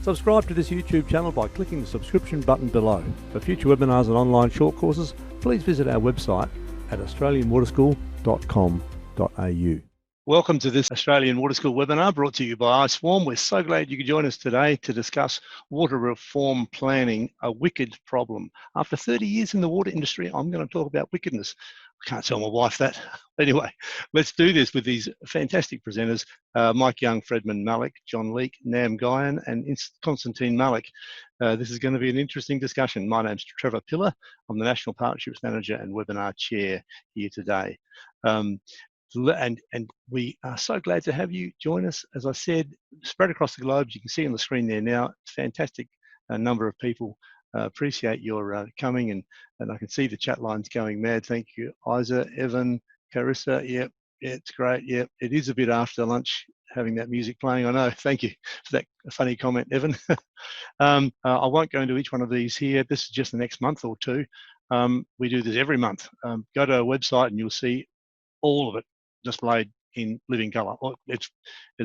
Subscribe to this YouTube channel by clicking the subscription button below. For future webinars and online short courses, please visit our website at australianwaterschool.com.au. Welcome to this Australian Water School webinar brought to you by iSwarm. We're so glad you could join us today to discuss water reform planning, a wicked problem. After 30 years in the water industry, I'm going to talk about wickedness. I can't tell my wife that. Anyway, let's do this with these fantastic presenters, Mike Young, Prof Malik, Dr Malik, Nam Guyan, and Constantine Malik. This is going to be an interesting discussion. My name's Trevor Pillar. I'm the National Partnerships Manager and Webinar Chair here today. And we are so glad to have you join us. As I said, spread across the globe. You can see on the screen there now, fantastic number of people. Appreciate your coming, and I can see the chat lines going mad. Thank you, Isa, Evan, Carissa. Yep, yeah, it's great. Yep, it is a bit after lunch having that music playing. I know. Thank you for that funny comment, Evan. I won't go into each one of these here. This is just the next month or two. We do this every month. Go to our website and you'll see all of it displayed in living colour. There's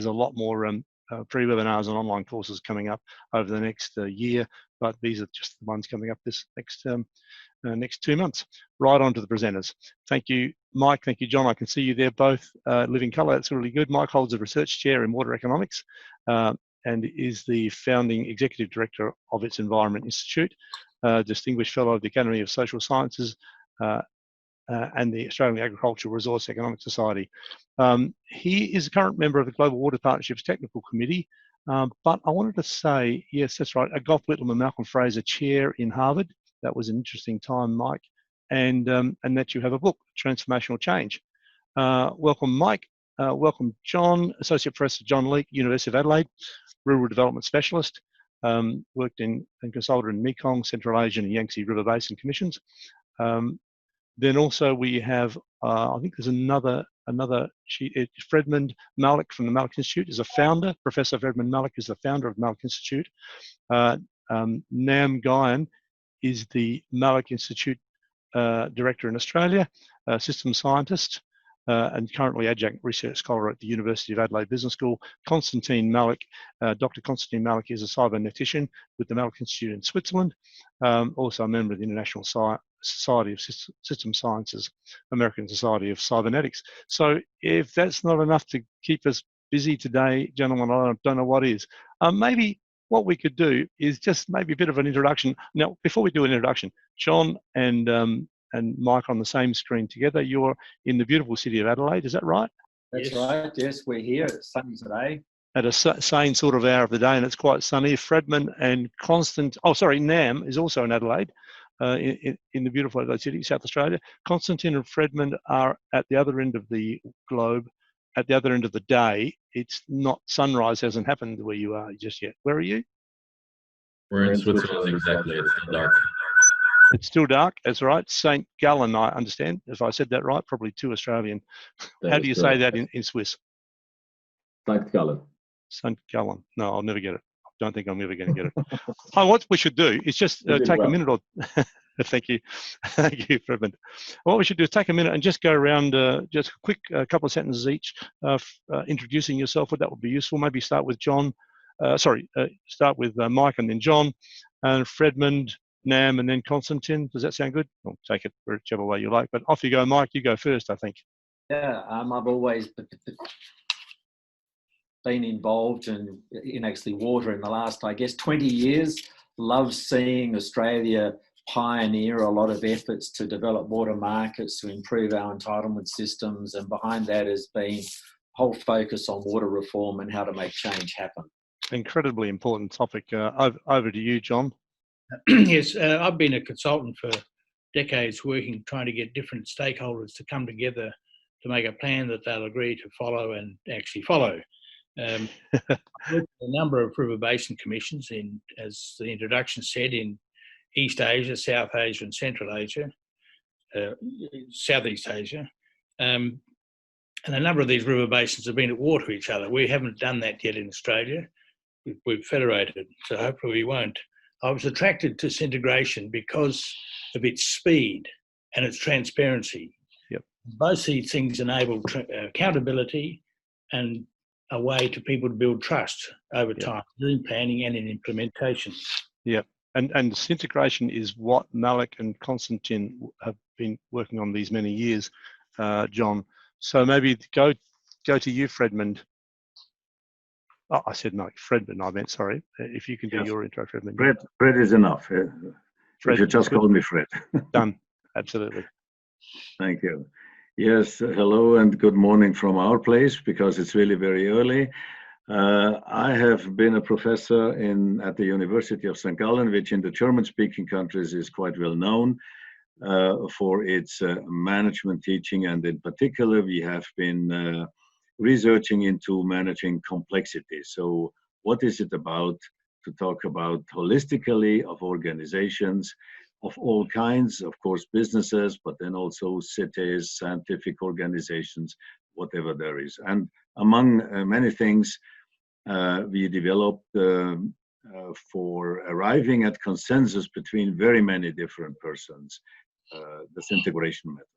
a lot more pre-webinars and online courses coming up over the next year, but these are just the ones coming up this next 2 months. Right on to the presenters. Thank you, Mike. Thank you, John. I can see you there both. Living colour, that's really good. Mike holds a research chair in water economics and is the founding executive director of its Environment Institute, distinguished fellow of the Academy of Social Sciences, and the Australian Agricultural Resource Economic Society. He is a current member of the Global Water Partnerships Technical Committee, but I wanted to say, yes, that's right, a Gough Whitlam and Malcolm Fraser Chair in Harvard. That was an interesting time, Mike, and that you have a book, Transformational Change. Welcome, Mike. Welcome, John, Associate Professor Dr Malik, University of Adelaide, Rural Development Specialist, worked in and consulted in Mekong, Central Asian and Yangtze River Basin Commissions. Then also we have, I think there's another Fredmund Malik from the Malik Institute is a founder. Professor Fredmund Malik is the founder of Malik Institute. Nam Guyan is the Malik Institute director in Australia, systems scientist, and currently adjunct research scholar at the University of Adelaide Business School. Constantine Malik, Dr. Constantine Malik is a cybernetician with the Malik Institute in Switzerland, also a member of the International Society of System Sciences, American Society of Cybernetics. So if that's not enough to keep us busy today, gentlemen, I don't know what is. Maybe what we could do is just maybe a bit of an introduction. Now, before we do an introduction, John and Mike on the same screen together. You're in the beautiful city of Adelaide, is that right? That's right, yes, we're here. It's sunny today. At a sane sort of hour of the day, and it's quite sunny. Fredman and Nam is also in Adelaide, in the beautiful Adelaide City, South Australia. Constantine and Fredman are at the other end of the globe, at the other end of the day. It's not, sunrise hasn't happened where you are just yet. Where are you? We're in Switzerland, exactly. It's still dark. It's still dark, that's right. St. Gallen, I understand. If I said that right, probably too Australian. How do you say that in Swiss? St. Gallen. St. Gallen. No, I'll never get it. I don't think I'm ever going to get it. What we should do is just take a minute or... Thank you. Thank you, Fredman. What we should do is take a minute and just go around, just a quick couple of sentences each, introducing yourself. That would be useful. Maybe start with John. Start with Mike and then John, and Fredman, Nam, and then Constantine. Does that sound good? I'll take it whichever way you like. But off you go, Mike. You go first, I think. Yeah, I've always been involved in actually water in the last, I guess, 20 years. Love seeing Australia pioneer a lot of efforts to develop water markets, to improve our entitlement systems, and behind that has been a whole focus on water reform and how to make change happen. Incredibly important topic. Over to you, John. Yes, I've been a consultant for decades, trying to get different stakeholders to come together to make a plan that they'll agree to follow and actually follow. I've worked with a number of river basin commissions as the introduction said, in East Asia, South Asia, and Central Asia, Southeast Asia. And a number of these river basins have been at war to each other. We haven't done that yet in Australia. We've federated, so hopefully we won't. I was attracted to this integration because of its speed and its transparency. Yep. Both these things enable accountability and a way to people to build trust over time, doing planning and in implementation. Yeah, and this integration is what Malik and Konstantin have been working on these many years, John. So maybe go to you, Fredmund. Oh, I said no, Fredmund, I meant, sorry. If you can do your intro, Fredmund. Fred is enough. Fred, you just call me Fred. Done, absolutely. Thank you. Yes, hello and good morning from our place, because it's really very early. I have been a professor at the University of St. Gallen, which in the German-speaking countries is quite well known for its management teaching, and in particular, we have been researching into managing complexity. So what is it about to talk about holistically of organizations of all kinds, of course, businesses, but then also cities, scientific organizations, whatever there is. And among many things, we developed for arriving at consensus between very many different persons, this integration method.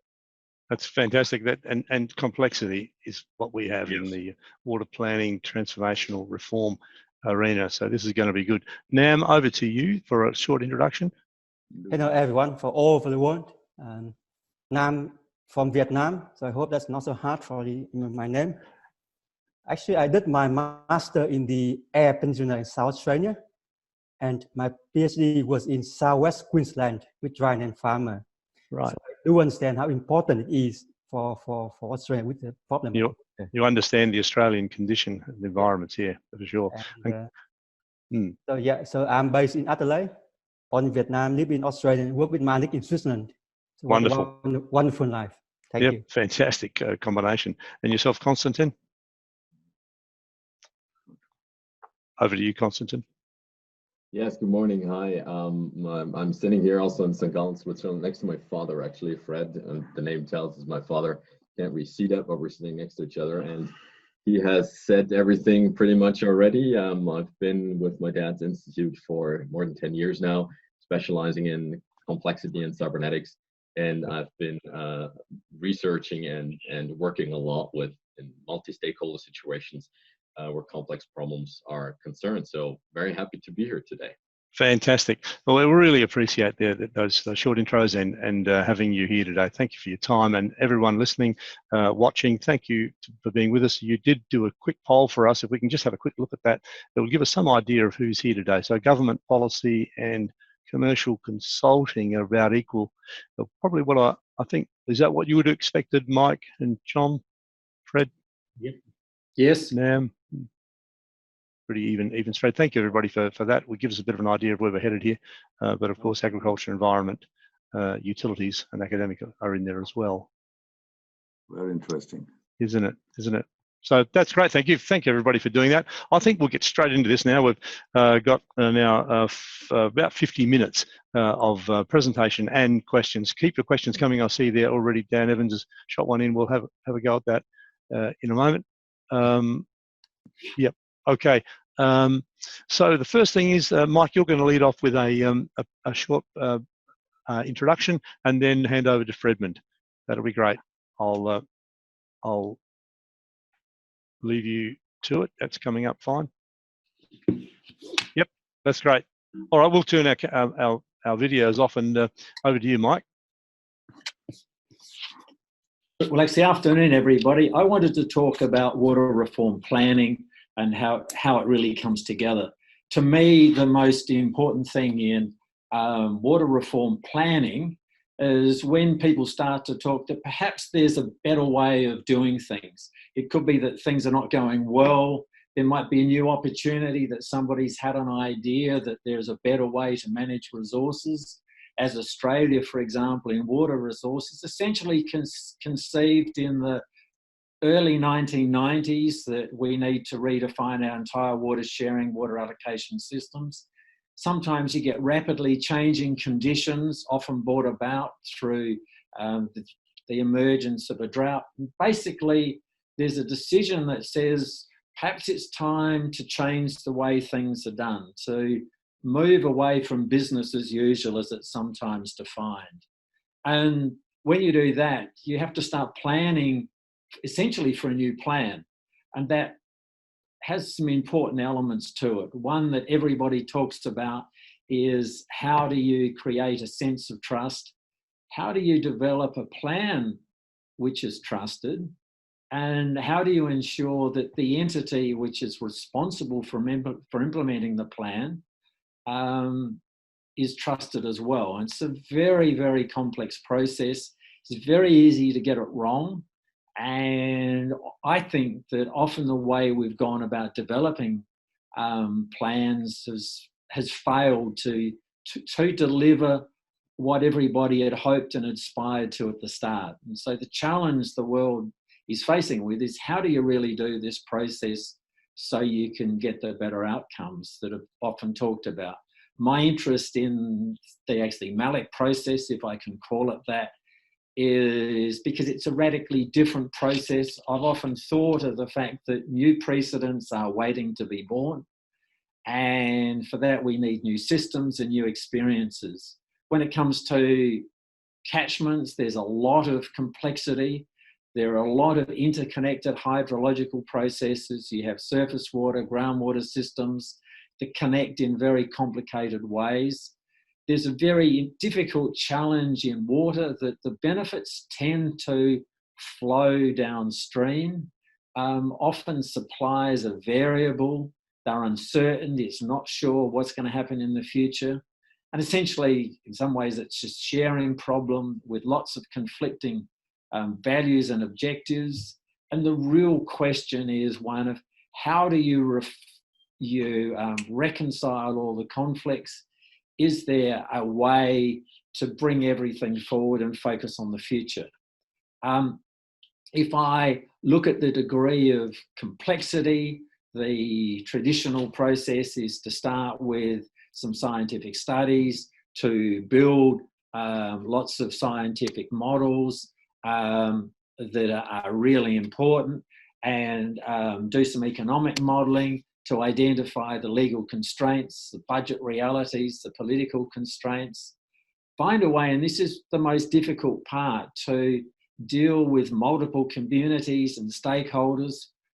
That's fantastic. That and complexity is what we have in the water planning, transformational reform arena. So this is going to be good. Nam, over to you for a short introduction. Hello everyone, for all over the world. Nam from Vietnam, so I hope that's not so hard for my name. Actually, I did my master in the Eyre Peninsula in South Australia, and my PhD was in Southwest Queensland with dryland farmer. Right. So I do understand how important it is for Australia with the problem. You understand the Australian condition and the environments here, for sure. So I'm based in Adelaide, born in Vietnam, live in Australia, work with Malik in Switzerland. So wonderful. Wonderful life. Thank you. Fantastic combination. And yourself, Konstantin? Over to you, Konstantin. Yes, good morning. Hi. I'm sitting here also in St. Gallen, Switzerland, next to my father, actually, Fred, and the name tells is my father. Can't really see that, but we're sitting next to each other, and he has said everything pretty much already. I've been with my dad's institute for more than 10 years now, specializing in complexity and cybernetics, and I've been researching and working a lot with in multi-stakeholder situations where complex problems are concerned. So very happy to be here today. Fantastic. Well, we really appreciate those short intros and having you here today. Thank you for your time, and everyone listening, watching, thank you for being with us. You did do a quick poll for us. If we can just have a quick look at that, it will give us some idea of who's here today. So government policy and commercial consulting are about equal. Probably what I think, is that what you would have expected, Mike and John, Fred? Yep. Yes. Nam? Pretty even straight. Thank you everybody for that. It gives us a bit of an idea of where we're headed here. But of course, agriculture, environment, utilities, and academic are in there as well. Very interesting, isn't it? So that's great. Thank you everybody for doing that. I think we'll get straight into this now. We've got now about 50 minutes of presentation and questions. Keep your questions coming. I see there already. Dan Evans has shot one in. We'll have a go at that in a moment. Yep. Okay, so the first thing is, Mike, you're going to lead off with a short introduction, and then hand over to Fredmund. That'll be great. I'll leave you to it. That's coming up fine. Yep, that's great. All right, we'll turn our videos off, and over to you, Mike. Well, it's the afternoon, everybody. I wanted to talk about water reform planning and how it really comes together. To me, the most important thing in water reform planning is when people start to talk that perhaps there's a better way of doing things. It could be that things are not going well. There might be a new opportunity that somebody's had an idea that there's a better way to manage resources. As Australia, for example, in water resources, essentially conceived in the early 1990s that we need to redefine our entire water sharing, water allocation systems. Sometimes you get rapidly changing conditions, often brought about through the emergence of a drought. And basically, there's a decision that says perhaps it's time to change the way things are done, to move away from business as usual as it's sometimes defined. And when you do that, you have to start planning essentially for a new plan. And that has some important elements to it. One that everybody talks about is, how do you create a sense of trust? How do you develop a plan which is trusted? And how do you ensure that the entity which is responsible for implementing the plan is trusted as well? And it's a very, very complex process. It's very easy to get it wrong. And I think that often the way we've gone about developing plans has failed to deliver what everybody had hoped and aspired to at the start. And so the challenge the world is facing with is, how do you really do this process so you can get the better outcomes that are often talked about? My interest in the Malik process, if I can call it that, is because it's a radically different process. I've often thought of the fact that new precedents are waiting to be born. And for that, we need new systems and new experiences. When it comes to catchments, there's a lot of complexity. There are a lot of interconnected hydrological processes. You have surface water, groundwater systems that connect in very complicated ways. There's a very difficult challenge in water that the benefits tend to flow downstream. Often supplies are variable, they're uncertain, it's not sure what's going to happen in the future. And essentially, in some ways, it's just sharing problem with lots of conflicting values and objectives. And the real question is one of, how do you reconcile all the conflicts? Is there a way to bring everything forward and focus on the future? If I look at the degree of complexity, the traditional process is to start with some scientific studies, to build lots of scientific models that are really important, and do some economic modelling to identify the legal constraints, the budget realities, the political constraints. Find a way, and this is the most difficult part, to deal with multiple communities and stakeholders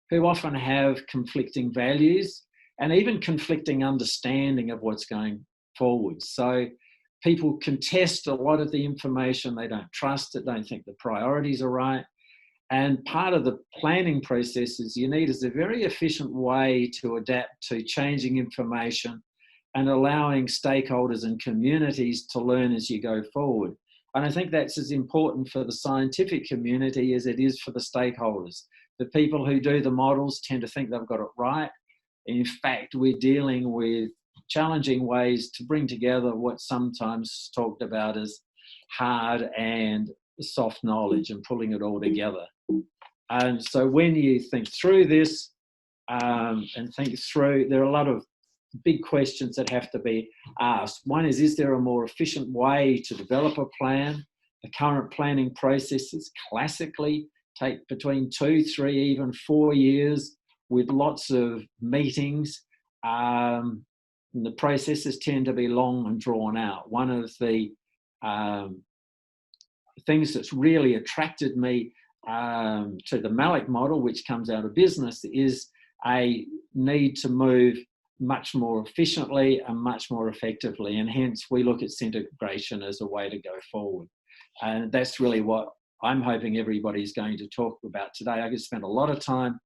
who often have conflicting values and even conflicting understanding of what's going forward. So people contest a lot of the information, they don't trust it, don't think the priorities are right. And part of the planning process is you need is a very efficient way to adapt to changing information and allowing stakeholders and communities to learn as you go forward. And I think that's as important for the scientific community as it is for the stakeholders. The people who do the models tend to think they've got it right. In fact, we're dealing with challenging ways to bring together what's sometimes talked about as hard and soft knowledge and pulling it all together. And so when you think through this and think through, there are a lot of big questions that have to be asked. One is there a more efficient way to develop a plan? The current planning processes classically take between 2, 3, even 4 years with lots of meetings. And the processes tend to be long and drawn out. One of the things that's really attracted me to the Malik model, which comes out of business, is a need to move much more efficiently and much more effectively. And hence we look at centre integration as a way to go forward. And that's really what I'm hoping everybody's going to talk about today. I could spend a lot of time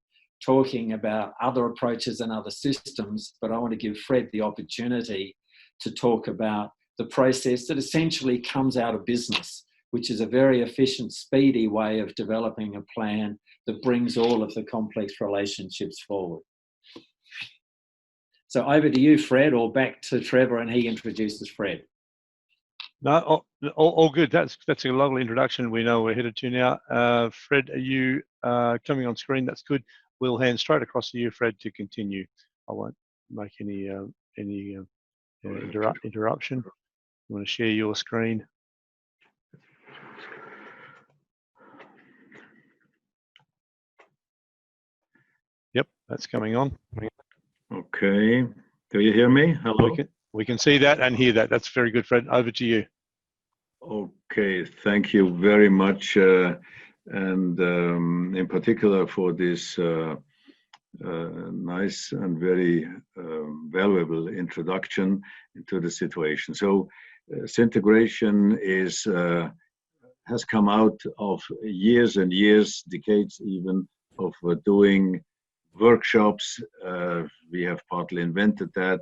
talking about other approaches and other systems, but I want to give Fred the opportunity to talk about the process that essentially comes out of business, which is a very efficient, speedy way of developing a plan that brings all of the complex relationships forward. So over to you, Fred, or back to Trevor, and he introduces Fred. No, all good. That's a lovely introduction. We know we're headed to now. Fred, are you coming on screen? That's good. We'll hand straight across to you, Fred, to continue. I won't make any interruption. You want to share your screen? Yep, that's coming on. Okay. Do you hear me? Hello? We can see that and hear that. That's very good, Fred. Over to you. Okay, thank you very much. And in particular for this nice and very valuable introduction into the situation. So, syntegration has come out of years and years, decades even, of doing workshops. We have partly invented that.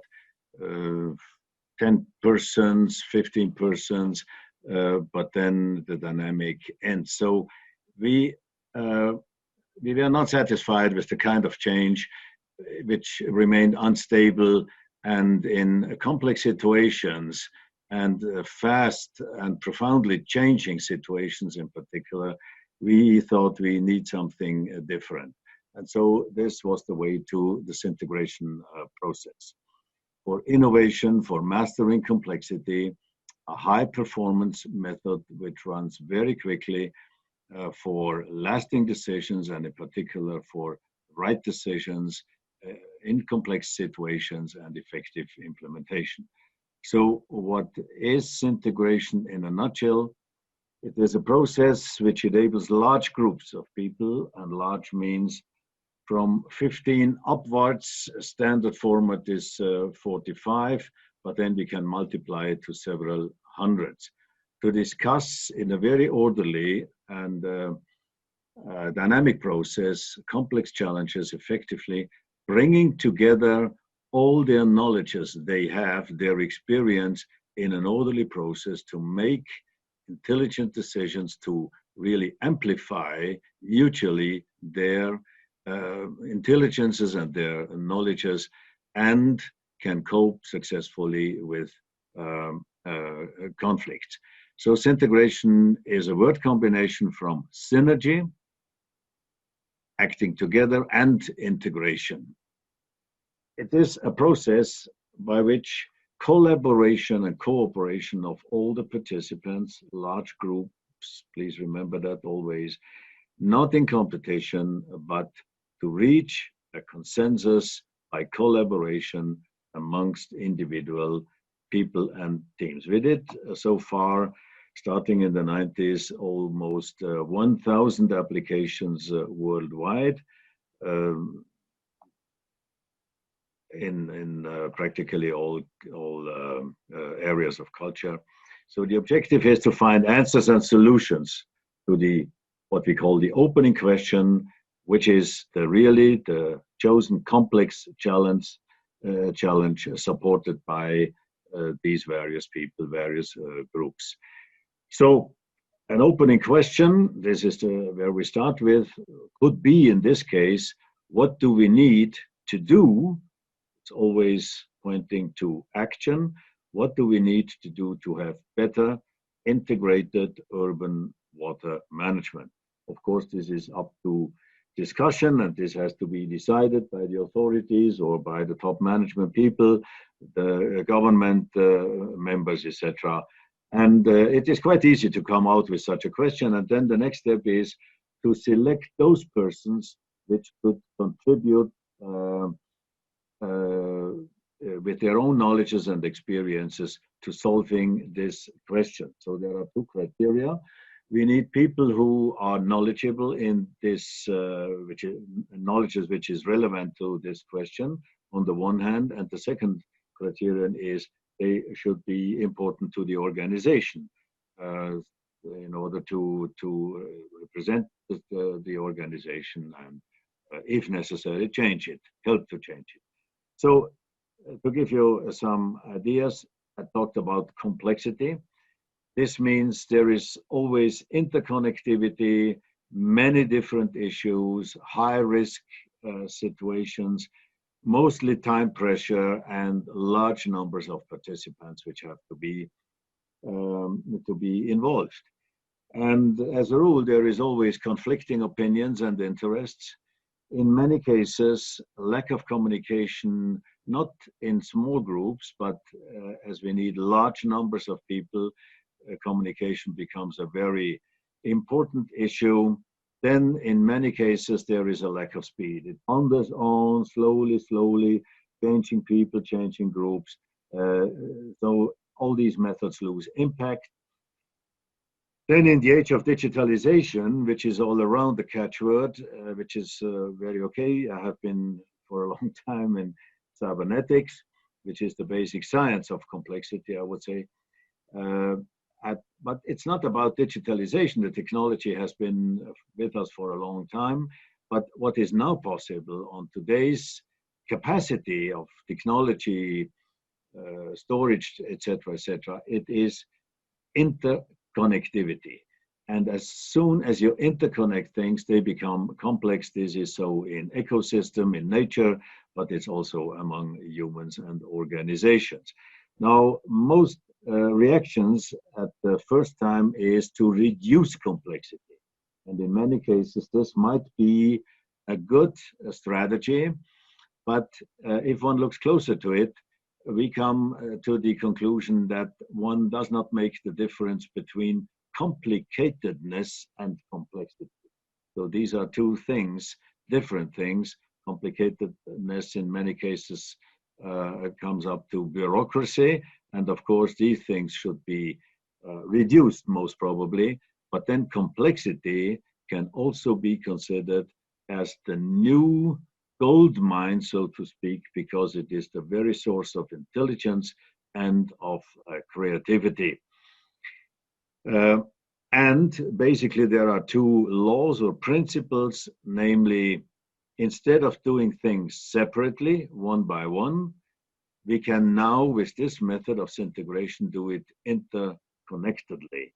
10 persons, 15 persons, but then the dynamic ends. So we were not satisfied with the kind of change which remained unstable, and in complex situations and fast and profoundly changing situations in particular, we thought we need something different. And so this was the way to the syntegration process. For innovation, for mastering complexity, a high performance method which runs very quickly, for lasting decisions, and in particular for right decisions in complex situations and effective implementation. So what is integration in a nutshell? It is a process which enables large groups of people, and large means from 15 upwards. Standard format is 45, but then we can multiply it to several hundreds, to discuss in a very orderly and dynamic process complex challenges effectively, bringing together all their knowledges they have, their experience, in an orderly process to make intelligent decisions, to really amplify mutually their intelligences and their knowledges, and can cope successfully with conflicts. So syntegration is a word combination from synergy, acting together, and integration. It is a process by which collaboration and cooperation of all the participants, large groups, please remember that always, not in competition, but to reach a consensus by collaboration amongst individual people and teams. We did so far, starting in the 90s, almost 1,000 applications worldwide in practically all areas of culture. So the objective is to find answers and solutions to what we call the opening question, which is the chosen complex challenge supported by these various people, various groups. So an opening question, this is where we start with, could be in this case, what do we need to do? It's always pointing to action. What do we need to do to have better integrated urban water management? Of course, this is up to discussion, and this has to be decided by the authorities or by the top management people, the government members, etc. And it is quite easy to come out with such a question. And then the next step is to select those persons which could contribute with their own knowledges and experiences to solving this question. So there are two criteria. We need people who are knowledgeable in this, which is relevant to this question on the one hand, and the second criterion is they should be important to the organization in order to represent the organization and, if necessary, change it, help to change it. So to give you some ideas, I talked about complexity. This means there is always interconnectivity, many different issues, high risk situations, mostly time pressure, and large numbers of participants which have to be involved. And as a rule, there is always conflicting opinions and interests. In many cases, lack of communication, not in small groups, but as we need large numbers of people, communication becomes a very important issue. Then in many cases, there is a lack of speed. It wanders on slowly, changing people, changing groups. So all these methods lose impact. Then in the age of digitalization, which is all around the catchword, which is very okay. I have been for a long time in cybernetics, which is the basic science of complexity, I would say. But it's not about digitalization. The technology has been with us for a long time. But what is now possible on today's capacity of technology, storage, etc., it is interconnectivity. And as soon as you interconnect things, they become complex. This is so in ecosystem, in nature, but it's also among humans and organizations. Now, most reactions at the first time is to reduce complexity. And in many cases, this might be a good strategy, but if one looks closer to it, we come to the conclusion that one does not make the difference between complicatedness and complexity. So these are two things, different things. Complicatedness in many cases comes up to bureaucracy, and of course these things should be reduced most probably, but then complexity can also be considered as the new gold mine, so to speak, because it is the very source of intelligence and of creativity. And basically there are two laws or principles, namely, instead of doing things separately, one by one, we can now, with this method of integration, do it interconnectedly.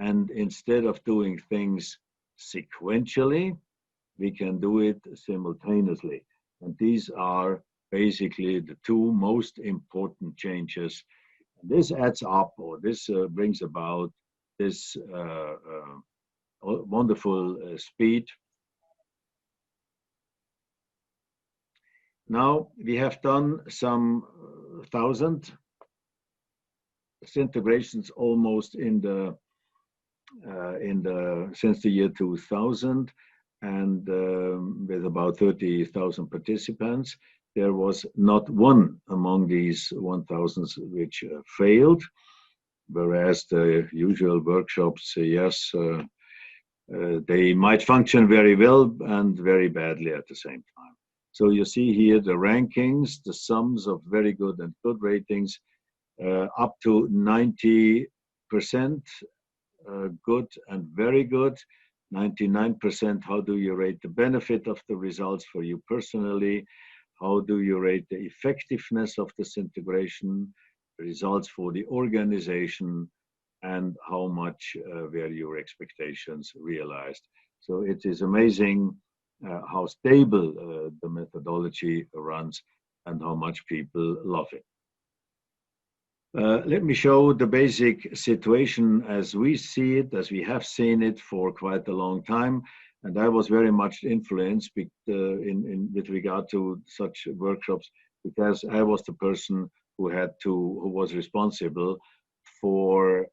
And instead of doing things sequentially, we can do it simultaneously. And these are basically the two most important changes. This adds up, or this brings about this wonderful speed. Now we have done some 1,000 integrations almost since the year 2000, and with about 30,000 participants. There was not one among these 1,000 which failed, whereas the usual workshops, yes, they might function very well and very badly at the same time. So you see here the rankings, the sums of very good and good ratings, up to 90% good and very good. 99%, how do you rate the benefit of the results for you personally? How do you rate the effectiveness of this integration, results for the organization, and how much were your expectations realized? So it is amazing how stable the methodology runs and how much people love it. Let me show the basic situation as we see it, as we have seen it for quite a long time. And I was very much influenced with regard to such workshops, because I was the person who was responsible for,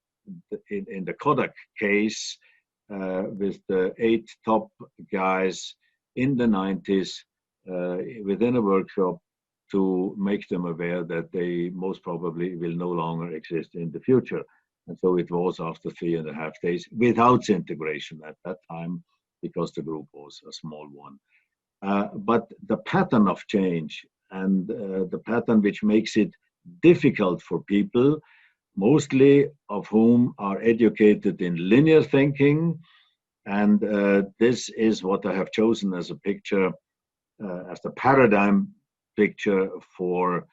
in the Kodak case, with the 8 top guys in the 90s within a workshop, to make them aware that they most probably will no longer exist in the future. And so it was after 3.5 days without integration at that time, because the group was a small one. But the pattern of change and the pattern which makes it difficult for people, mostly of whom are educated in linear thinking, and this is what I have chosen as a picture, as the paradigm picture for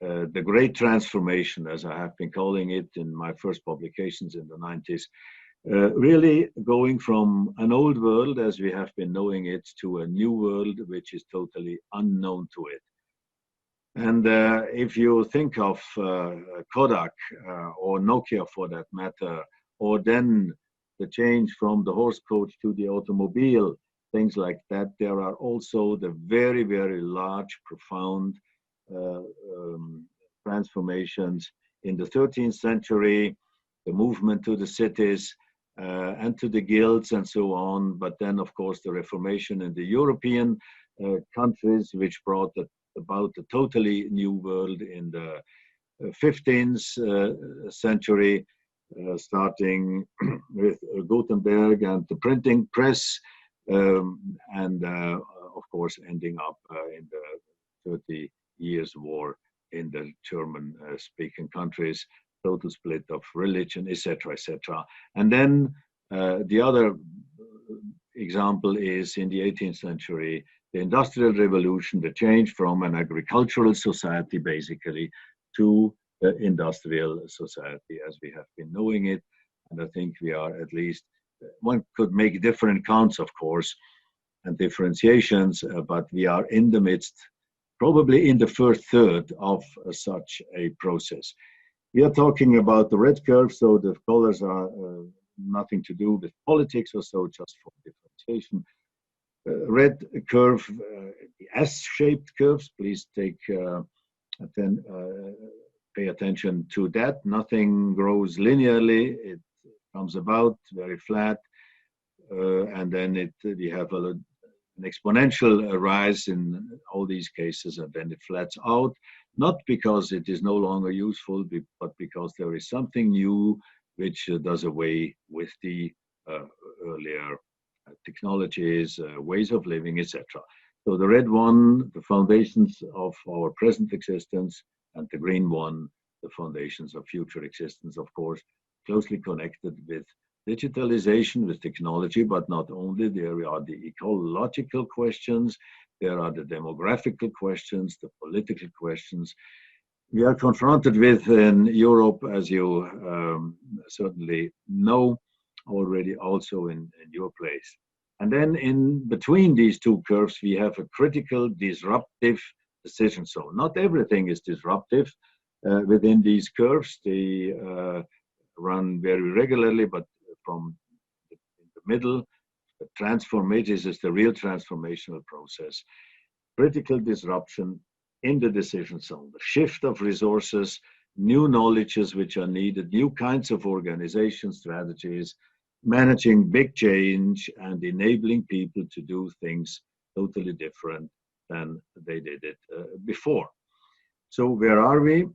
the great transformation, as I have been calling it in my first publications in the 90s, really going from an old world as we have been knowing it to a new world which is totally unknown to it. And if you think of Kodak or Nokia for that matter, or then the change from the horse coach to the automobile, things like that, there are also the very, very large, profound transformations in the 13th century, the movement to the cities and to the guilds and so on. But then, of course, the Reformation in the European countries, which brought about a totally new world in the 15th century. starting with Gutenberg and the printing press, and of course ending up in the 30 years war in the German speaking countries, total split of religion, etc., etc. And then the other example is in the 18th century, the Industrial Revolution, the change from an agricultural society basically to the industrial society as we have been knowing it. And I think we are at least, one could make different counts, of course, and differentiations, but we are in the midst, probably in the first third of such a process. We are talking about the red curve, so the colors are nothing to do with politics or so, just for differentiation. Red curve, the S-shaped curves, please pay attention to that. Nothing grows linearly, it comes about very flat, and then we have an exponential rise in all these cases, and then it flats out, not because it is no longer useful, but because there is something new which does away with the earlier technologies, ways of living, etc. So the red one, the foundations of our present existence, and the green one, the foundations of future existence, of course, closely connected with digitalization, with technology, but not only. There are the ecological questions, there are the demographical questions, the political questions. We are confronted with in Europe, as you certainly know already, also in your place. And then in between these two curves, we have a critical disruptive decision zone. Not everything is disruptive within these curves. They run very regularly, but from the middle, the transformative is the real transformational process. Critical disruption in the decision zone, the shift of resources, new knowledges which are needed, new kinds of organization strategies, managing big change and enabling people to do things totally different than they did it before. So where are we?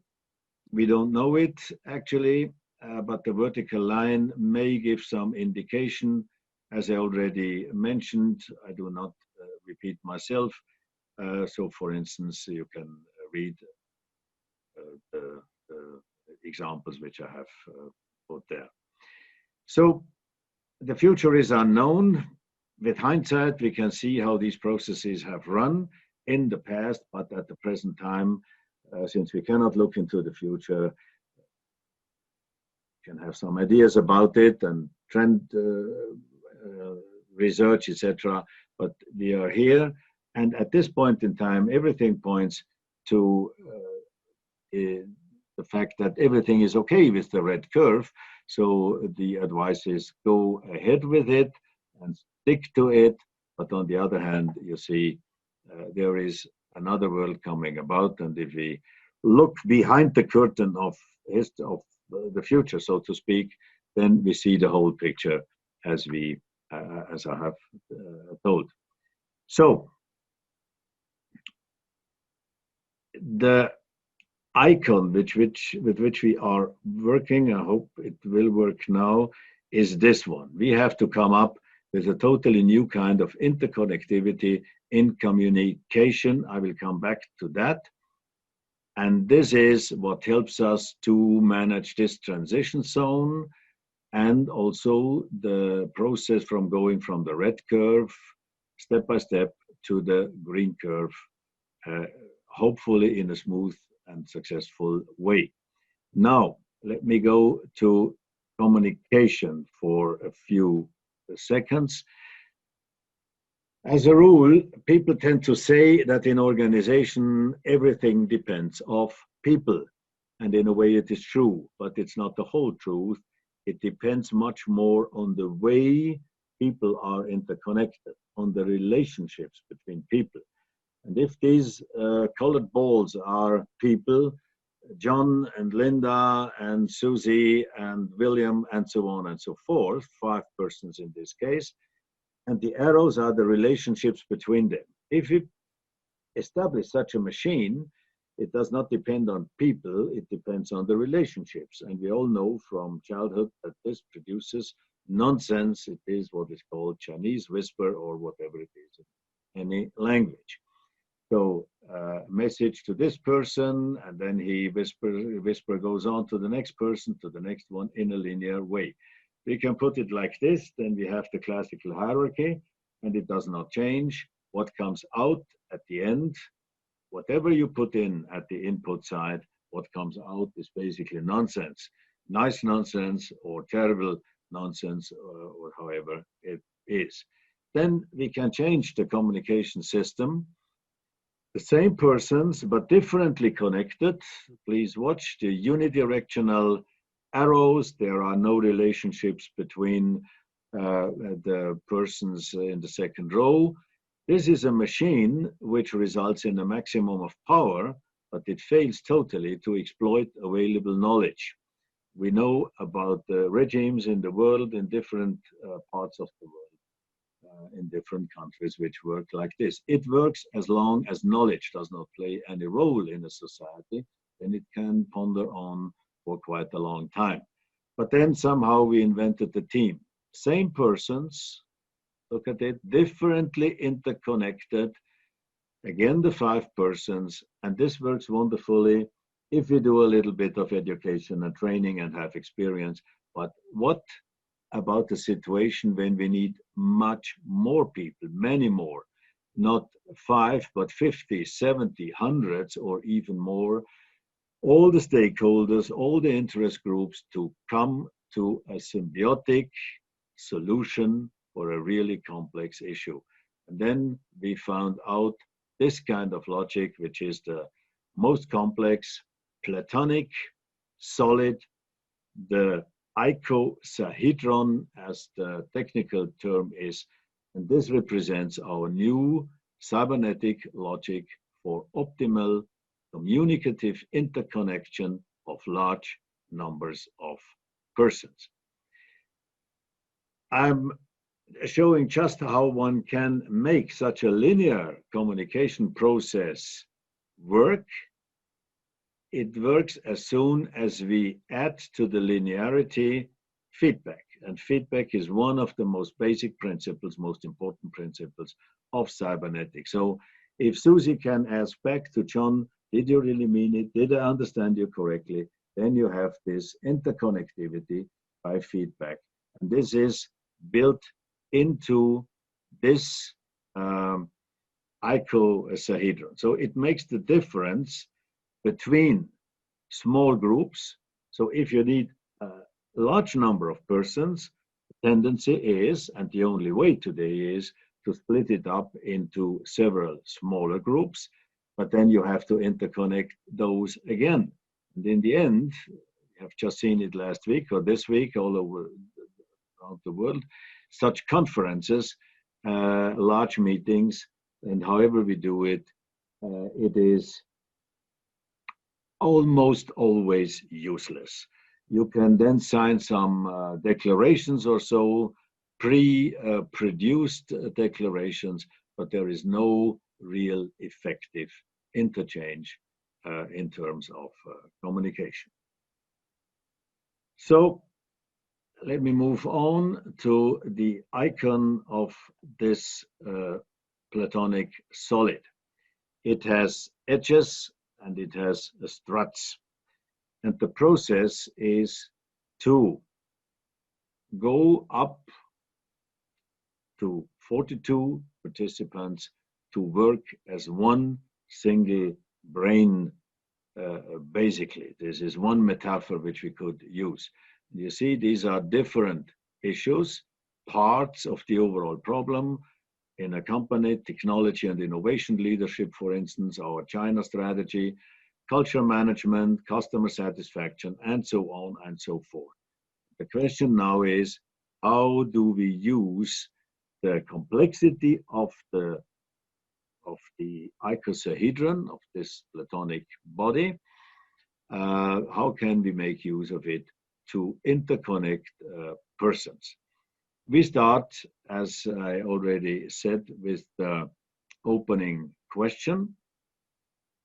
We don't know it actually, but the vertical line may give some indication. As I already mentioned, I do not repeat myself. So for instance, you can read the examples which I have put there. So the future is unknown. With hindsight, we can see how these processes have run in the past, but at the present time, since we cannot look into the future, we can have some ideas about it and trend research, etc. But we are here, and at this point in time, everything points to the fact that everything is okay with the red curve. So the advice is go ahead with it and stick to it. But on the other hand, you see, there is another world coming about. And if we look behind the curtain of the future, so to speak, then we see the whole picture as I have told. So the icon with which we are working, I hope it will work now, is this one. We have to come up with a totally new kind of interconnectivity in communication. I will come back to that. And this is what helps us to manage this transition zone and also the process from going from the red curve step by step to the green curve, hopefully in a smooth and successful way. Now, let me go to communication for a few seconds. As a rule, people tend to say that in organization, everything depends on people. And in a way it is true, but it's not the whole truth. It depends much more on the way people are interconnected, on the relationships between people. And if these colored balls are people, John and Linda and Susie and William and so on and so forth, 5 persons in this case, and the arrows are the relationships between them. If you establish such a machine, it does not depend on people, it depends on the relationships. And we all know from childhood that this produces nonsense. It is what is called Chinese whisper or whatever it is in any language. So message to this person, and then he whisper goes on to the next person, to the next one in a linear way. We can put it like this, then we have the classical hierarchy, and it does not change. What comes out at the end, whatever you put in at the input side, what comes out is basically nonsense. Nice nonsense or terrible nonsense, or however it is. Then we can change the communication system. The same persons, but differently connected. Please watch the unidirectional arrows. There are no relationships between the persons in the second row. This is a machine which results in a maximum of power, but it fails totally to exploit available knowledge. We know about the regimes in the world, in different parts of the world, in different countries, which work like this. It works as long as knowledge does not play any role in a society, then it can ponder on for quite a long time. But then somehow we invented the team. Same persons, look at it, differently interconnected. Again, the 5 persons, and this works wonderfully if we do a little bit of education and training and have experience. But what about the situation when we need much more people, many more, not 5, but 50, 70, hundreds, or even more, all the stakeholders, all the interest groups to come to a symbiotic solution for a really complex issue. And then we found out this kind of logic, which is the most complex, Platonic, solid, the icosahedron, as the technical term is, and this represents our new cybernetic logic for optimal communicative interconnection of large numbers of persons. I'm showing just how one can make such a linear communication process work. It works as soon as we add to the linearity feedback. And feedback is one of the most basic principles, most important principles of cybernetics. So if Susie can ask back to John, did you really mean it? Did I understand you correctly? Then you have this interconnectivity by feedback. And this is built into this icosahedron. So it makes the difference between small groups. So if you need a large number of persons, the tendency is, and the only way today is, to split it up into several smaller groups, but then you have to interconnect those again. And in the end, you have just seen it last week or this week all over around the world, such conferences, large meetings, and however we do it, it is almost always useless. You can then sign some declarations or so, pre-produced declarations, but there is no real effective interchange in terms of communication. So let me move on to the icon of this Platonic solid. It has edges and it has struts. And the process is to go up to 42 participants to work as one single brain, basically. This is one metaphor which we could use. You see, these are different issues, parts of the overall problem. In a company, technology and innovation leadership, for instance, our China strategy, culture management, customer satisfaction, and so on and so forth. The question now is, how do we use the complexity of the icosahedron, of this Platonic body? How can we make use of it to interconnect persons? We start, as I already said, with the opening question.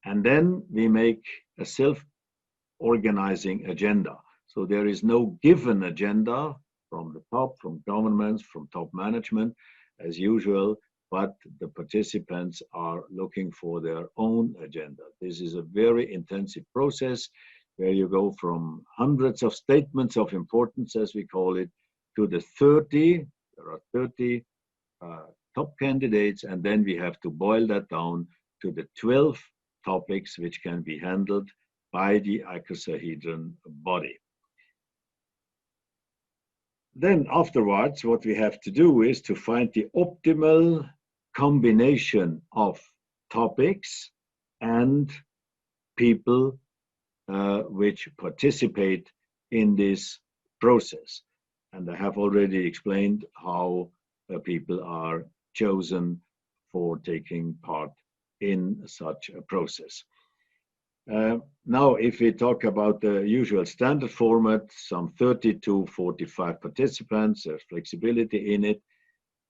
And then we make a self-organizing agenda. So there is no given agenda from the top, from governments, from top management, as usual, but the participants are looking for their own agenda. This is a very intensive process where you go from hundreds of statements of importance, as we call it, to the 30. There are 30 top candidates, and then we have to boil that down to the 12 topics which can be handled by the icosahedron body. Then afterwards, what we have to do is to find the optimal combination of topics and people which participate in this process. And I have already explained how people are chosen for taking part in such a process. Now, if we talk about the usual standard format, some 30 to 45 participants, there's flexibility in it.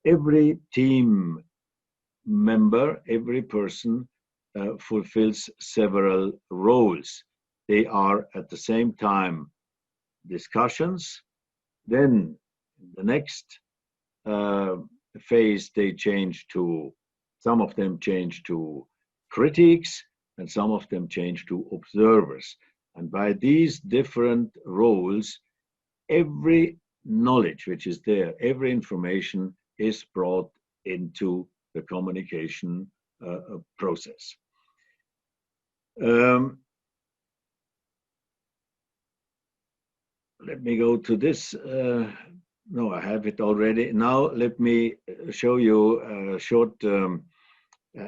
Every team member, every person fulfills several roles. They are at the same time discussions. Then the next phase, they change to, some of them change to critics, and some of them change to observers. And by these different roles, every knowledge which is there, every information is brought into the communication process. Let me go to this. No, I have it already. Now let me show you a short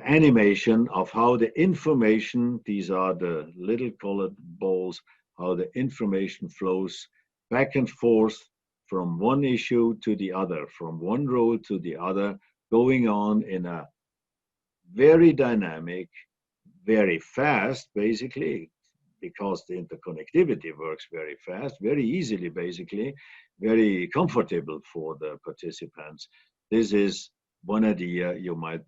animation of how the information, these are the little colored balls, how the information flows back and forth from one issue to the other, from one role to the other, going on in a very dynamic, very fast, basically, because the interconnectivity works very fast, very easily, basically, very comfortable for the participants. This is one idea you might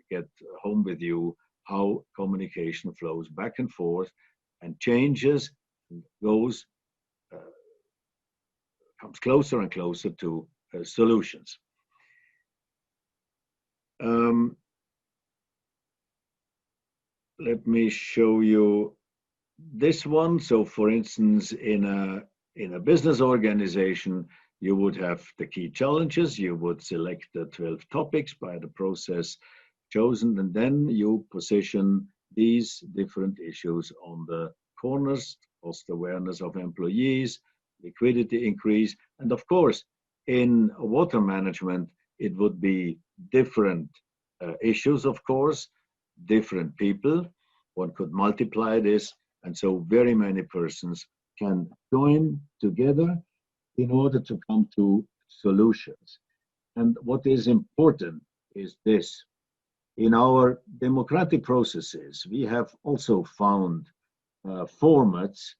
get home with you, how communication flows back and forth and changes, goes, comes closer and closer to solutions. Let me show you this one. So for instance, in a business organization, you would have the key challenges, you would select the 12 topics by the process chosen, and then you position these different issues on the corners: cost awareness of employees, liquidity increase, and of course, in water management, it would be different issues, of course, different people. One could multiply this, and so very many persons can join together in order to come to solutions. And what is important is this: in our democratic processes, we have also found formats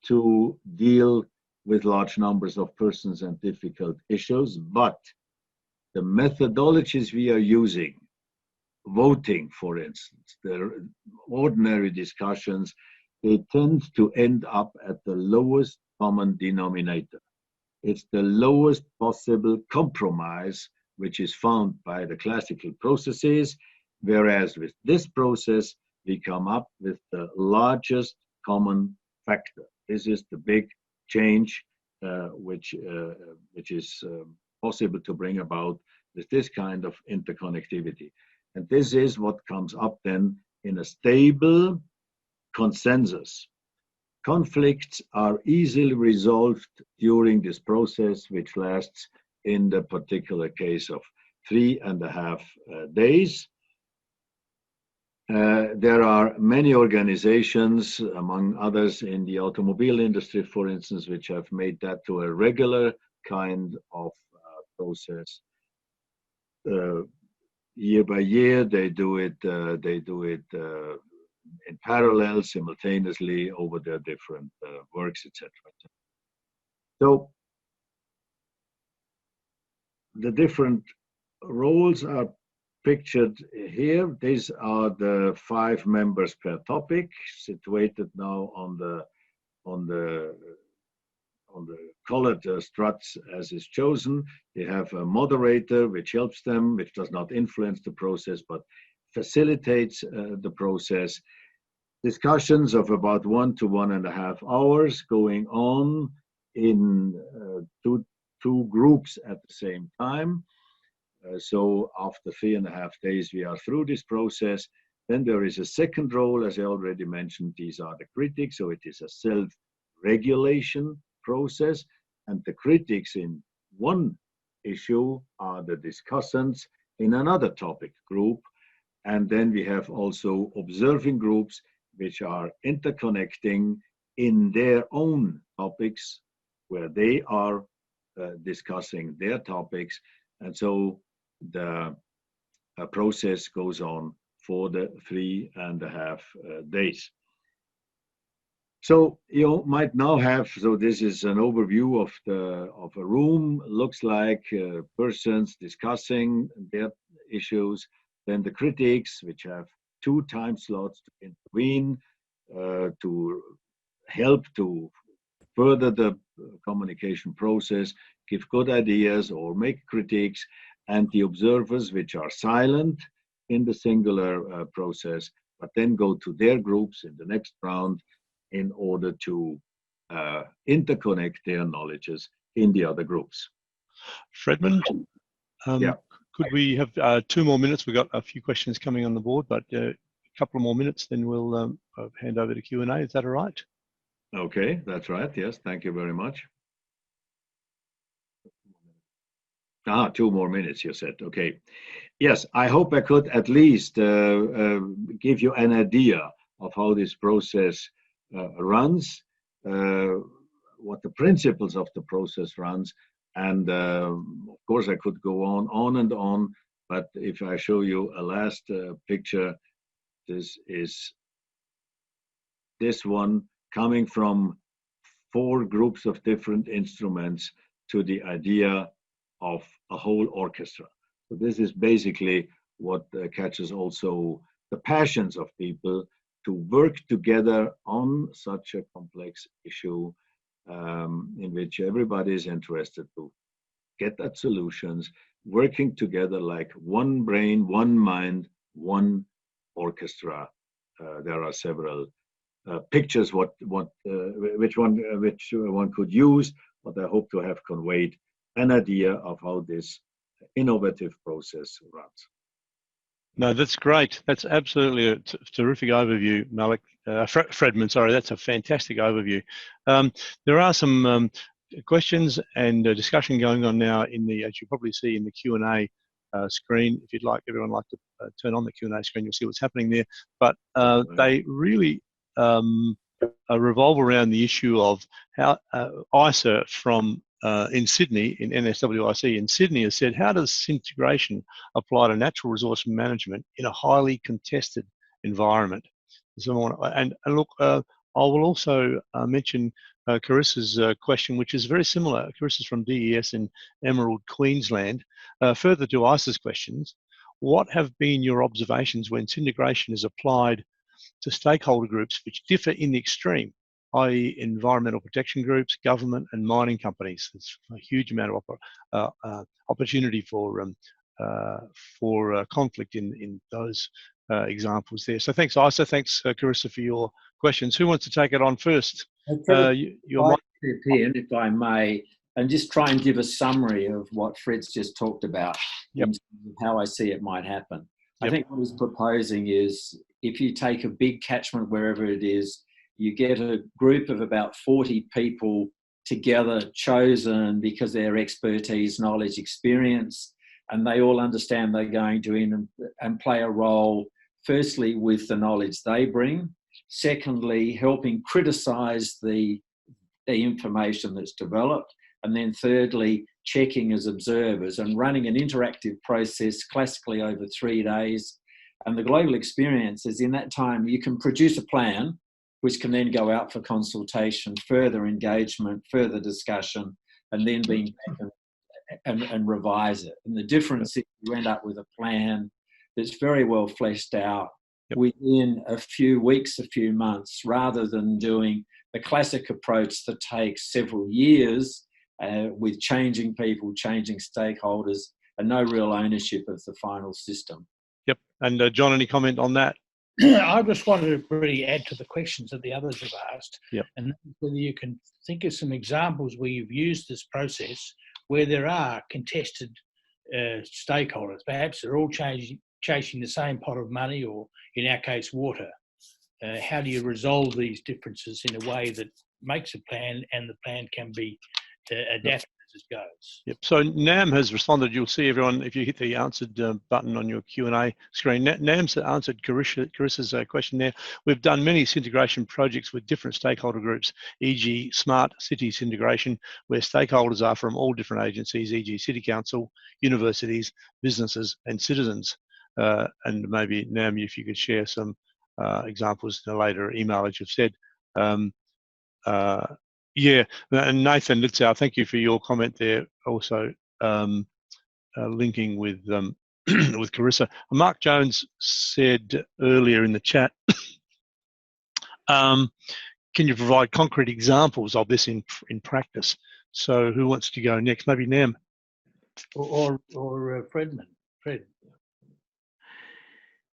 to deal with large numbers of persons and difficult issues, but the methodologies we are using, voting, for instance, the ordinary discussions, they tend to end up at the lowest common denominator. It's the lowest possible compromise which is found by the classical processes, whereas with this process, we come up with the largest common factor. This is the big change which is possible to bring about with this kind of interconnectivity. And this is what comes up then in a stable consensus. Conflicts are easily resolved during this process, which lasts in the particular case of 3.5 days. There are many organizations, among others in the automobile industry, for instance, which have made that to a regular kind of process. Year by year, they do it in parallel, simultaneously, over their different works, etc. So the different roles are pictured here. These are the 5 members per topic, situated now on the colored struts as is chosen. They have a moderator which helps them, which does not influence the process but facilitates the process. Discussions of about 1 to 1.5 hours going on in two groups at the same time. So after 3.5 days, we are through this process. Then there is a second role, as I already mentioned. These are the critics, so it is a self-regulation process. And the critics in one issue are the discussants in another topic group. And then we have also observing groups, which are interconnecting in their own topics, where they are discussing their topics. And so the process goes on for the 3.5 days. So you might now have, so this is an overview of a room, looks like persons discussing their issues, then the critics, which have 2 time slots to intervene, to help to further the communication process, give good ideas or make critiques, and the observers, which are silent in the singular process, but then go to their groups in the next round in order to interconnect their knowledges in the other groups. Fredman, Yeah. could we have 2 more minutes? We've got a few questions coming on the board, but a couple more minutes, then we'll hand over to Q&A. Is that all right? Okay, that's right. Yes, thank you very much. 2 more minutes, you said. Okay. Yes, I hope I could at least give you an idea of how this process runs, what the principles of the process runs. And of course, I could go on and on. But if I show you a last picture, this is this one coming from 4 groups of different instruments to the idea of a whole orchestra. So this is basically what catches also the passions of people to work together on such a complex issue in which everybody is interested to get at solutions, working together like one brain, one mind, one orchestra. There are several pictures which one could use, but I hope to have conveyed an idea of how this innovative process runs. No, that's great. That's absolutely a terrific overview, Malik. Fredman, sorry, that's a fantastic overview. There are some questions and discussion going on now in the, as you probably see in the Q&A screen. If you'd like, everyone like to turn on the Q&A screen, you'll see what's happening there. But they really revolve around the issue of how ISA from in Sydney, in NSWIC in Sydney, has said, how does integration apply to natural resource management in a highly contested environment? And look, I will also mention Carissa's question, which is very similar. Carissa's from DES in Emerald, Queensland. Further to ISA's questions, what have been your observations when integration is applied to stakeholder groups which differ in the extreme, i.e. environmental protection groups, government and mining companies? There's a huge amount of opportunity for conflict in those examples there. So thanks, Isa. Thanks, Carissa, for your questions. Who wants to take it on first? If I may, and just try and give a summary of what Fred's just talked about, yep, and how I see it might happen. Yep. I think what he's proposing is, if you take a big catchment wherever it is, you get a group of about 40 people together, chosen because their expertise, knowledge, experience, and they all understand they're going to in and play a role, firstly, with the knowledge they bring, secondly, helping criticise the information that's developed, and then thirdly, checking as observers and running an interactive process classically over 3 days. And the global experience is, in that time, you can produce a plan which can then go out for consultation, further engagement, further discussion, and then being back and revise it. And the difference is you end up with a plan that's very well fleshed out Yep. within a few weeks, a few months, rather than doing the classic approach that takes several years with changing people, changing stakeholders, and no real ownership of the final system. Yep. And John, any comment on that? I just wanted to really add to the questions that the others have asked, Yep. and whether you can think of some examples where you've used this process where there are contested stakeholders. Perhaps they're all chasing the same pot of money, or in our case, water. How do you resolve these differences in a way that makes a plan and the plan can be adapted as it goes? Yep. So Nam has responded. You'll see everyone if you hit the answered button on your Q&A screen. Nam's answered Carissa's question there. We've done many integration projects with different stakeholder groups, e.g. smart cities integration, where stakeholders are from all different agencies, e.g. City Council, universities, businesses and citizens. And maybe Nam, if you could share some examples in a later email, as you've said. Yeah, and Nathan Litzau, thank you for your comment there. Also linking with with Carissa. Mark Jones said earlier in the chat, can you provide concrete examples of this in practice? So who wants to go next? Maybe Nam or Fred.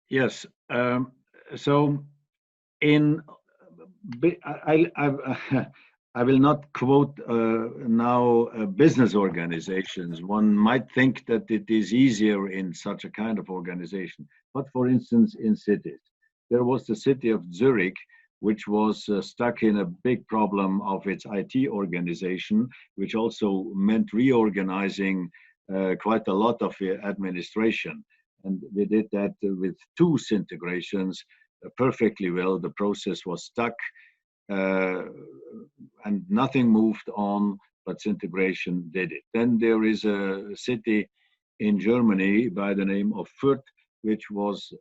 Yes. So I will not quote now business organizations. One might think that it is easier in such a kind of organization. But for instance, in cities, there was the city of Zurich, which was stuck in a big problem of its IT organization, which also meant reorganizing quite a lot of administration. And we did that with 2 integrations perfectly well. The process was stuck. And nothing moved on, but integration did it. Then there is a city in Germany by the name of Fürth, which was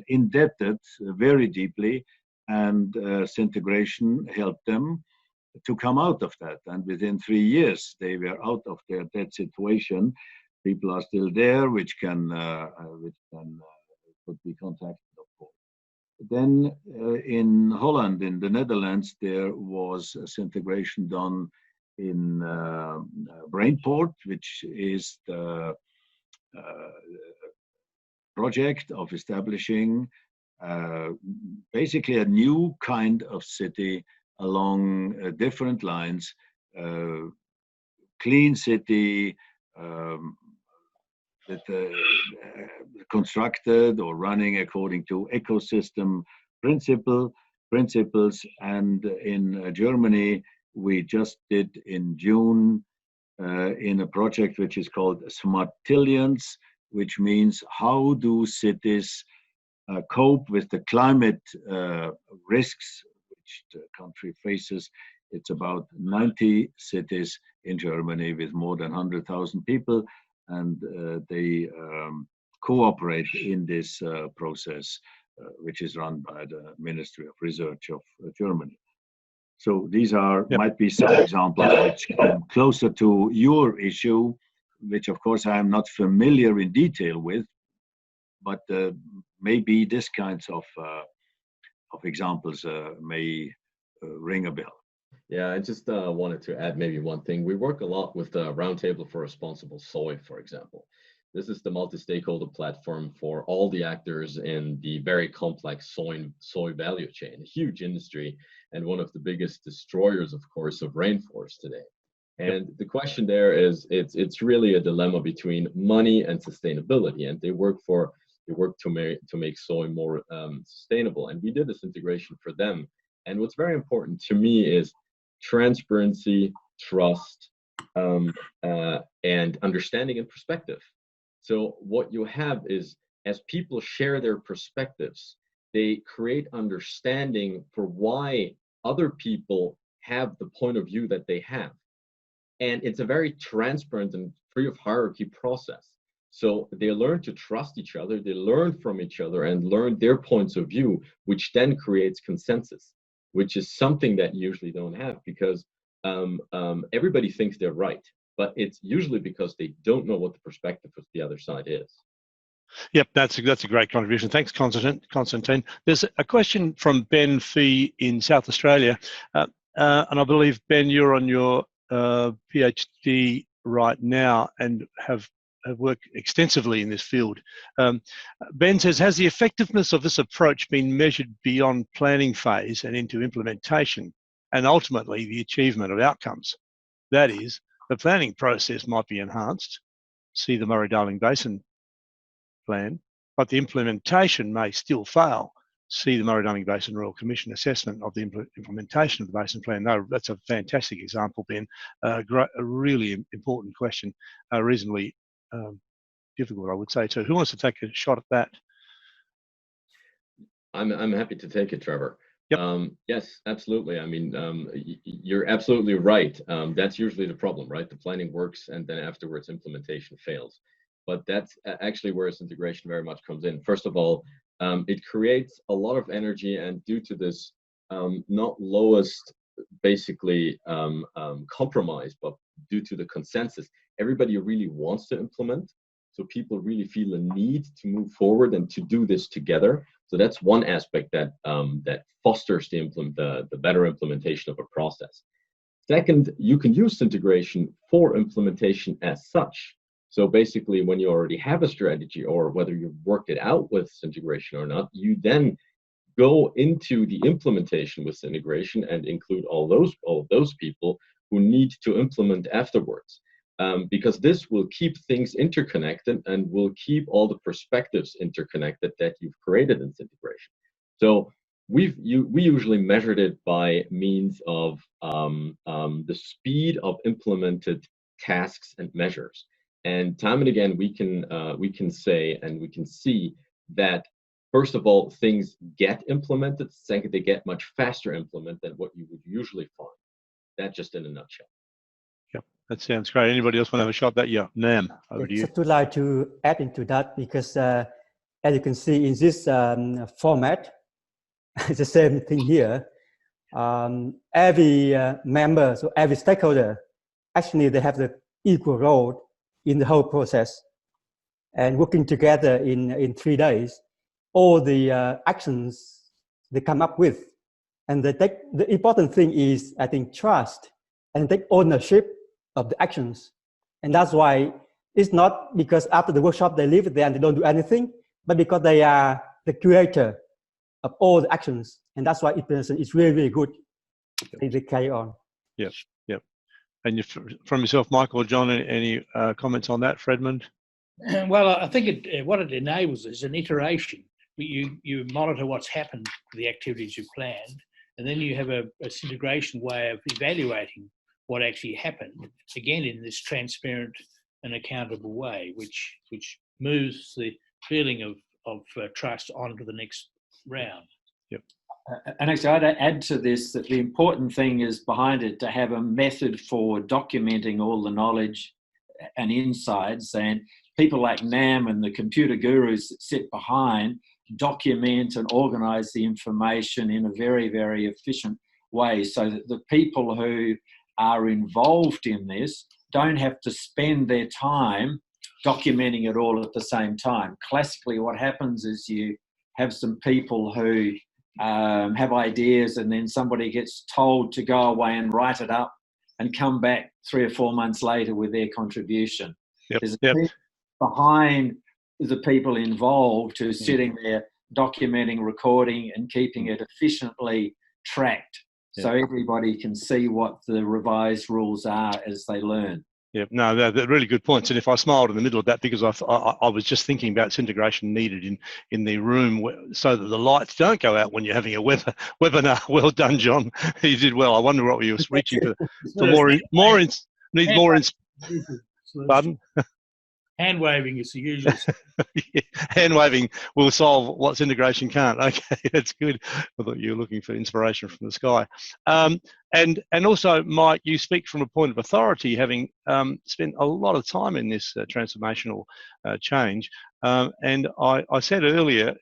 indebted very deeply, and integration helped them to come out of that. And within 3 years, they were out of their debt situation. People are still there, which can could be contacted, of course. Then in Holland, in the Netherlands, there was integration done in Brainport, which is the project of establishing basically a new kind of city along different lines, clean city, that constructed or running according to ecosystem principles. And in Germany, we just did in June in a project which is called Smartillions, which means how do cities cope with the climate risks which the country faces. It's about 90 cities in Germany with more than 100,000 people, and they cooperate in this process, which is run by the Ministry of Research of Germany. So these might be some examples which come closer to your issue, which of course I am not familiar in detail with, but maybe this kinds of examples may ring a bell. Yeah, I just wanted to add maybe one thing. We work a lot with the Roundtable for Responsible Soy, for example. This is the multi-stakeholder platform for all the actors in the very complex soy value chain, a huge industry and one of the biggest destroyers, of course, of rainforest today. And the question there is, it's really a dilemma between money and sustainability, and they work to make soy more sustainable. And we did this integration for them. And what's very important to me is transparency, trust, and understanding and perspective. So what you have is, as people share their perspectives, they create understanding for why other people have the point of view that they have. And it's a very transparent and free of hierarchy process. So they learn to trust each other, they learn from each other and learn their points of view, which then creates consensus, which is something that you usually don't have, because everybody thinks they're right, but it's usually because they don't know what the perspective of the other side is. Yep, that's a great contribution. Thanks, Constantine. There's a question from Ben Fee in South Australia, and I believe, Ben, you're on your PhD right now and have worked extensively in this field. Ben says, has the effectiveness of this approach been measured beyond planning phase and into implementation, and ultimately the achievement of outcomes? That is, the planning process might be enhanced, see the Murray-Darling Basin plan, but the implementation may still fail. See the Murray-Darling Basin Royal Commission assessment of the implementation of the Basin Plan. No, that's a fantastic example, Ben. A really important question, reasonably difficult, I would say too. Who wants to take a shot at that? I'm happy to take it, Trevor. Yep. Yes, absolutely. I mean, you're absolutely right. That's usually the problem, right? The planning works, and then afterwards implementation fails. But that's actually where this integration very much comes in. First of all, it creates a lot of energy, and due to this not lowest basically compromise, but due to the consensus, everybody really wants to implement. So people really feel a need to move forward and to do this together. So that's one aspect that that fosters the better implementation of a process. Second, you can use integration for implementation as such. So basically, when you already have a strategy, or whether you've worked it out with integration or not, you then go into the implementation with integration and include all of those people who need to implement afterwards. Because this will keep things interconnected and will keep all the perspectives interconnected that you've created in integration. So we usually measured it by means of the speed of implemented tasks and measures. And time and again, we can say and we can see that, first of all, things get implemented. Second, they get much faster implemented than what you would usually find. That just in a nutshell. Yep, that sounds great. Anybody else want to have a shot at that? Yeah, Nam, over to you. Just would like to add into that, because as you can see in this format, it's the same thing here. Every member, so every stakeholder, actually they have the equal role in the whole process, and working together in 3 days, all the actions they come up with. And the important thing is, I think, trust and take ownership of the actions. And that's why it's not because after the workshop they leave there and they don't do anything, but because they are the creator of all the actions. And that's why implementation is really, really good. They carry on. Yep, yep. And from yourself, Michael or John, any comments on that, Fredmund? Well, I think what it enables is an iteration. You monitor what's happened to the activities you've planned, and then you have a integration way of evaluating what actually happened, again in this transparent and accountable way, which moves the feeling of trust on to the next round. Yep. And actually, I'd add to this that the important thing is behind it to have a method for documenting all the knowledge and insights, and people like NAM and the computer gurus that sit behind document and organize the information in a very, very efficient way, so that the people who are involved in this don't have to spend their time documenting it all at the same time. Classically, what happens is you have some people who have ideas, and then somebody gets told to go away and write it up and come back 3 or 4 months later with their contribution. Yep. There's a team behind the people involved who's sitting there documenting, recording, and keeping it efficiently tracked, so everybody can see what the revised rules are as they learn. Yeah, no, they're really good points. And if I smiled in the middle of that, because I was just thinking about this integration needed in the room so that the lights don't go out when you're having a webinar. Well done, John. You did well. I wonder what you were reaching for Pardon? Hand waving is the usual. Yeah, hand waving will solve what's integration can't. Okay, that's good. I thought you were looking for inspiration from the sky. And also, Mike, you speak from a point of authority, having spent a lot of time in this transformational change. And I said earlier,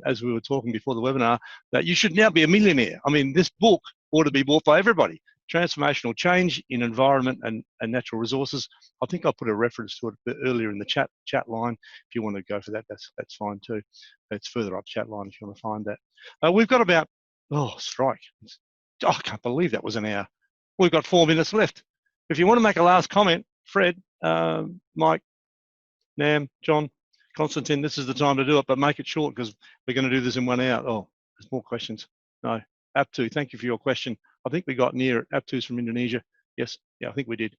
as we were talking before the webinar, that you should now be a millionaire. I mean, this book ought to be bought by everybody, Transformational Change in Environment and Natural Resources. I think I'll put a reference to it a bit earlier in the chat line. If you want to go for that, that's fine too. It's further up chat line if you want to find that. We've got about, strike. I can't believe that was an hour. We've got 4 minutes left. If you want to make a last comment, Fred, Mike, Nam, John, Constantine, this is the time to do it, but make it short because we're going to do this in 1 hour. Oh, there's more questions. No. Aptu, thank you for your question. I think we got near it. Aptu's from Indonesia. Yes, yeah, I think we did.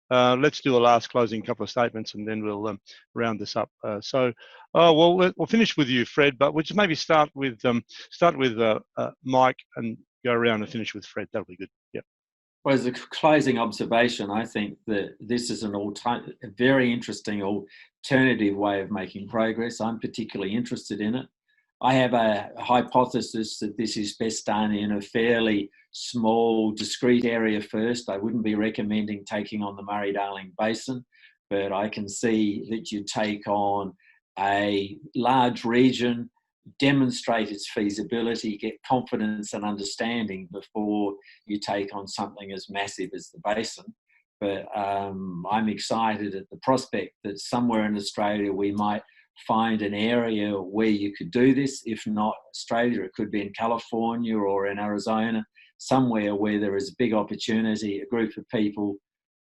Let's do a last closing couple of statements and then we'll round this up. We'll finish with you, Fred, but we'll just maybe start with Mike and go around and finish with Fred. That'll be good. Yep. Well, as a closing observation, I think that this is a very interesting alternative way of making progress. I'm particularly interested in it. I have a hypothesis that this is best done in a fairly small, discrete area first. I wouldn't be recommending taking on the Murray-Darling Basin, but I can see that you take on a large region, demonstrate its feasibility, get confidence and understanding before you take on something as massive as the basin. But I'm excited at the prospect that somewhere in Australia we might find an area where you could do this. If not Australia, it could be in California or in Arizona, somewhere where there is a big opportunity, a group of people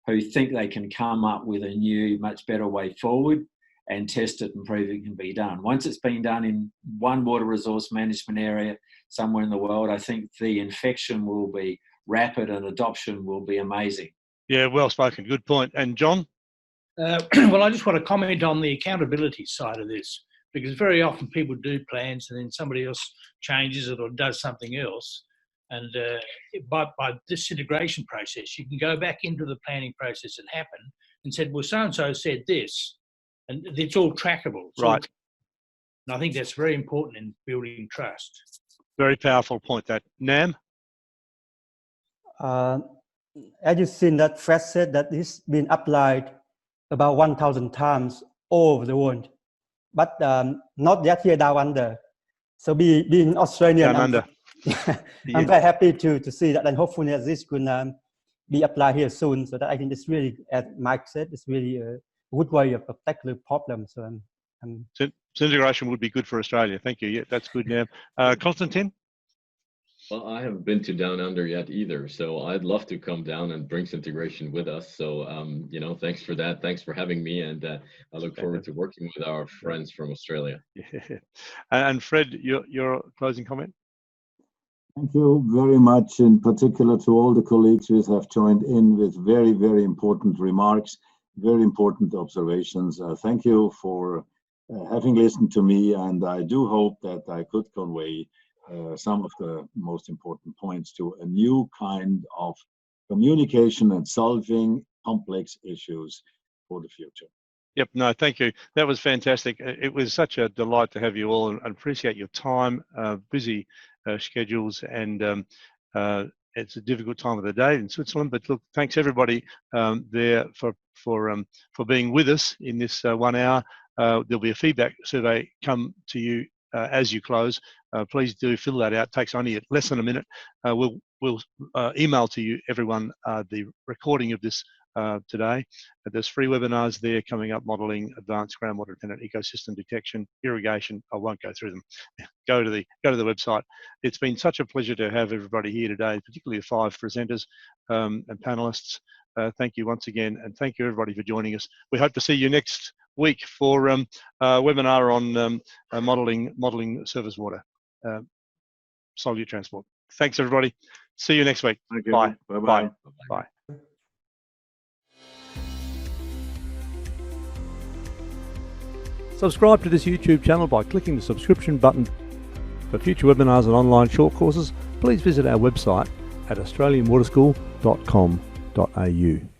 who think they can come up with a new, much better way forward and test it and prove it can be done. Once it's been done in one water resource management area somewhere in the world, I think the infection will be rapid and adoption will be amazing. Yeah, well spoken. Good point. And John? Well, I just want to comment on the accountability side of this, because very often people do plans and then somebody else changes it or does something else. And by this integration process, you can go back into the planning process that happened and said, well, so-and-so said this, and it's all trackable. Right. And I think that's very important in building trust. Very powerful point, that. Nam? As you've seen, that Fred said that it's been applied about 1,000 times all over the world, but not yet here down under. So being Australian, down under. I'm very happy to see that, and hopefully that this can be applied here soon. So that I think it's really, as Mike said, it's really a good way of tackling problems. So integration would be good for Australia. Thank you. Yeah, that's good. Now, Constantine. Well, I haven't been to down under yet either, so I'd love to come down and bring integration with us. So, thanks for that. Thanks for having me, and I look forward to working with our friends from Australia. Yeah. And Fred, your closing comment? Thank you very much, in particular to all the colleagues who have joined in with very, very important remarks, very important observations. Thank you for having listened to me, and I do hope that I could convey some of the most important points to a new kind of communication and solving complex issues for the future. Yep, no, thank you. That was fantastic. It was such a delight to have you all, and appreciate your time, busy schedules, and it's a difficult time of the day in Switzerland. But look, thanks everybody there for being with us in this 1 hour. There'll be a feedback survey come to you as you close. Please do fill that out. It takes only less than a minute. We'll email to you, everyone, the recording of this today. There's free webinars there coming up: modelling, advanced groundwater dependent ecosystem detection, irrigation. I won't go through them. Go to the website. It's been such a pleasure to have everybody here today, particularly the 5 presenters and panelists. Thank you once again, and thank you everybody for joining us. We hope to see you next week for a webinar on modelling surface water, solute transport. Thanks everybody. See you next week. Thank you. Bye. Bye-bye. Bye. Subscribe to this YouTube channel by clicking the subscription button. For future webinars and online short courses, please visit our website at australianwaterschool.com.au.